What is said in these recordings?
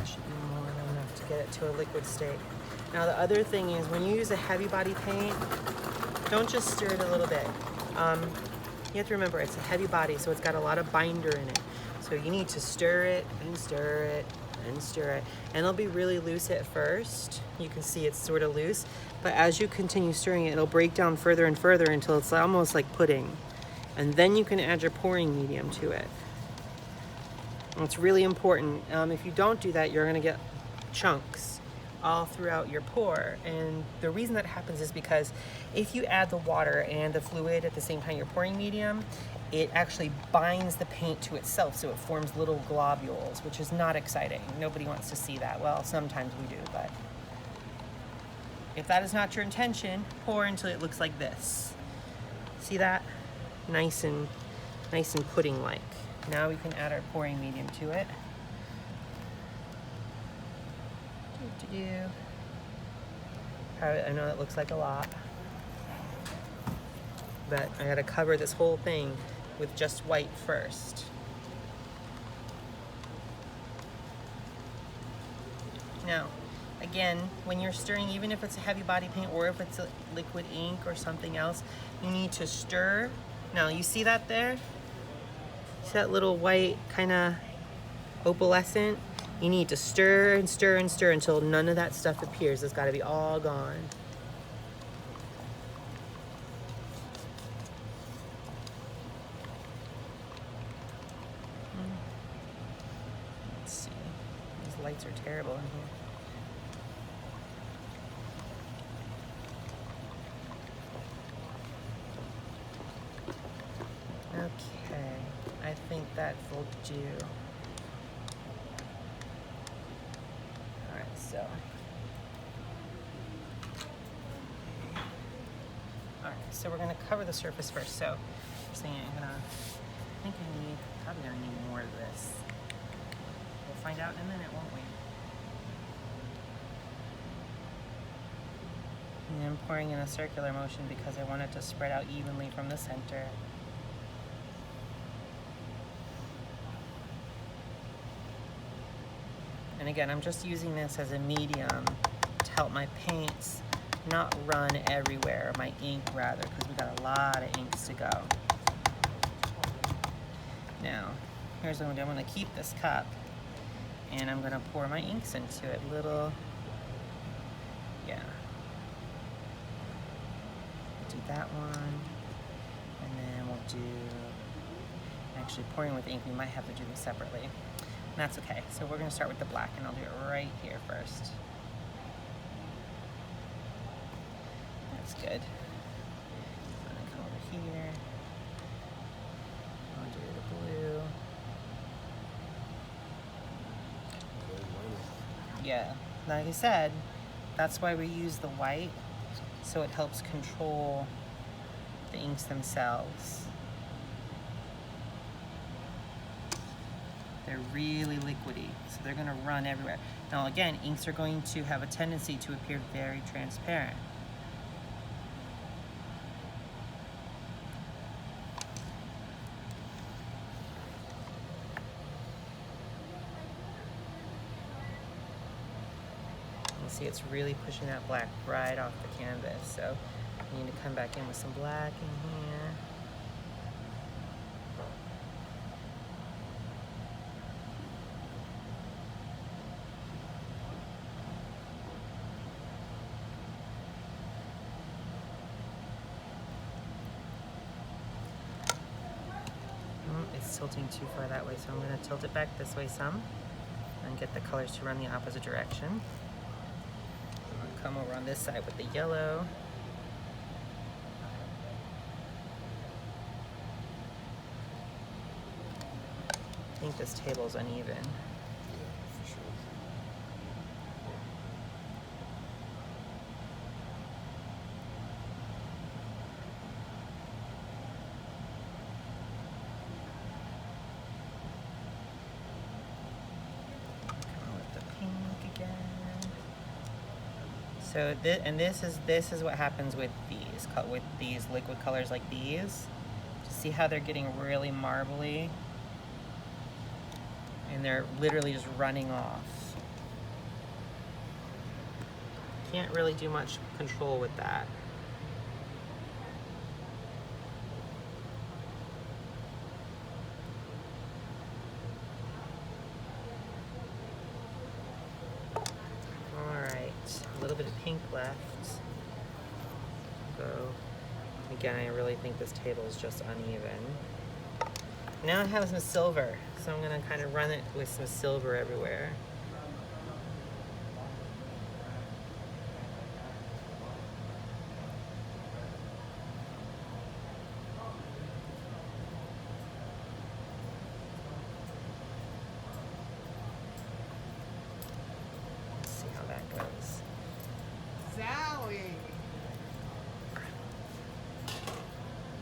That should be more than enough to get it to a liquid state. Now the other thing is, when you use a heavy body paint, don't just stir it a little bit. You have to remember it's a heavy body, so it's got a lot of binder in it. So you need to stir it and stir it and stir it. And it'll be really loose at first. You can see it's sort of loose, but as you continue stirring it, it'll break down further and further until it's almost like pudding. And then you can add your pouring medium to it. And it's really important. If you don't do that, you're gonna get chunks all throughout your pour. And the reason that happens is because if you add the water and the fluid at the same time you're pouring medium, it actually binds the paint to itself, so it forms little globules, which is not exciting. Nobody wants to see that. Well, sometimes we do, but if that is not your intention, pour until it looks like this. See that? Nice and pudding-like. Now we can add our pouring medium to it. I know it looks like a lot, but I gotta cover this whole thing with just white first. Now, again, when you're stirring, even if it's a heavy body paint or if it's a liquid ink or something else, you need to stir. Now, you see that there? See that little white kind of opalescent? You need to stir and stir and stir until none of that stuff appears. It's got to be all gone. Let's see. These lights are terrible in here. Okay, I think that will do. All right, so. All right, so we're gonna cover the surface first. So, I'm saying I think I need, probably gonna need more of this. We'll find out in a minute, won't we? And I'm pouring in a circular motion because I want it to spread out evenly from the center. And again, I'm just using this as a medium to help my paints not run everywhere, my ink rather, because we got a lot of inks to go. Now, here's what I'm gonna do. I'm gonna keep this cup and I'm gonna pour my inks into it. Yeah. Do that one, and then we'll do, actually pouring with ink, we might have to do this separately. And that's okay. So we're gonna start with the black, and I'll do it right here first. That's good. I'm gonna come over here. I'll do the blue. Yeah, like I said, that's why we use the white, so it helps control the inks themselves. They're really liquidy, so they're gonna run everywhere. Now again, inks are going to have a tendency to appear very transparent. You see it's really pushing that black right off the canvas, so you need to come back in with some black in here. It's tilting too far that way, so I'm going to tilt it back this way some and get the colors to run the opposite direction. I'm going to come over on this side with the yellow. I think this table's uneven. So this is what happens with these liquid colors like these. See how they're getting really marbly, and they're literally just running off. can't really do much control with that. A little bit of pink left. So again, I really think this table is just uneven. Now I have some silver, so I'm gonna kind of run it with some silver everywhere. Let's see how that goes.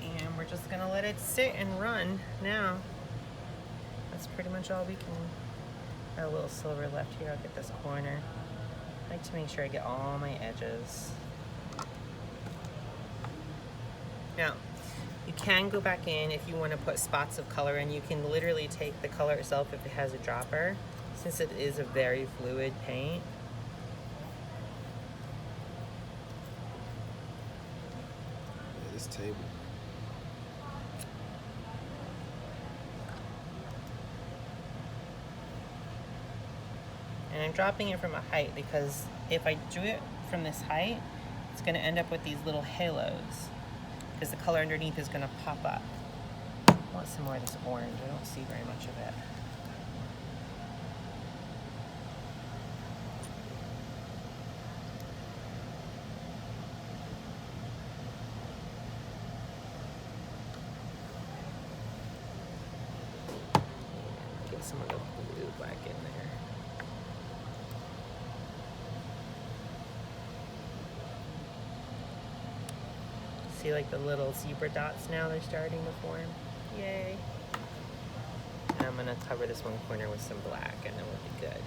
And we're just gonna let it sit and run now. That's pretty much all we can. Got a little silver left here. I'll get this corner. I like to make sure I get all my edges. Now, you can go back in if you want to put spots of color in. You can literally take the color itself if it has a dropper, since it is a very fluid paint. This table. And I'm dropping it from a height because if I do it from this height, it's going to end up with these little halos because the color underneath is going to pop up. I want some more of this orange. I don't see very much of it. Get some of the blue back in there. See like the little zebra dots now, they're starting to form. Yay. And I'm gonna cover this one corner with some black and then we'll be good.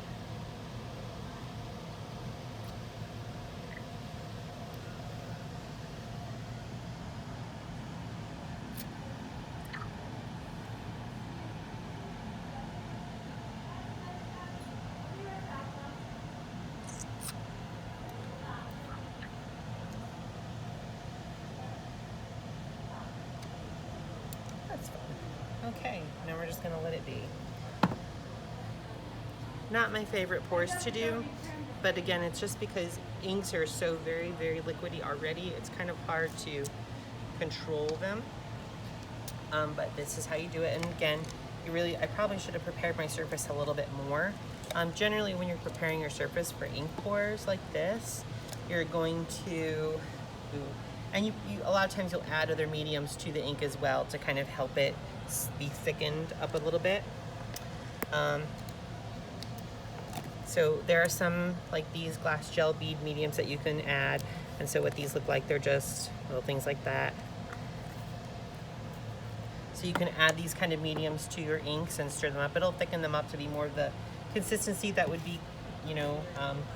That's fun. Okay, now we're just gonna let it be. Not my favorite pours to do, but again, it's just because inks are so very, very liquidy already, it's kind of hard to control them. But this is how you do it. And again, I probably should have prepared my surface a little bit more. Generally, when you're preparing your surface for ink pours like this, you're going to, and a lot of times you'll add other mediums to the ink as well to kind of help it be thickened up a little bit. So there are some like these glass gel bead mediums that you can add. And so what these look like, they're just little things like that. So you can add these kind of mediums to your inks and stir them up. It'll thicken them up to be more of the consistency that would be,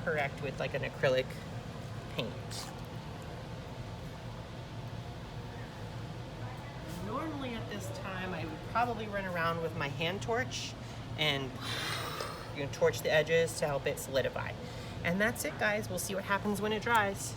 correct with like an acrylic paint. Normally at this time, I would probably run around with my hand torch and torch the edges to help it solidify. And that's it, guys. We'll see what happens when it dries.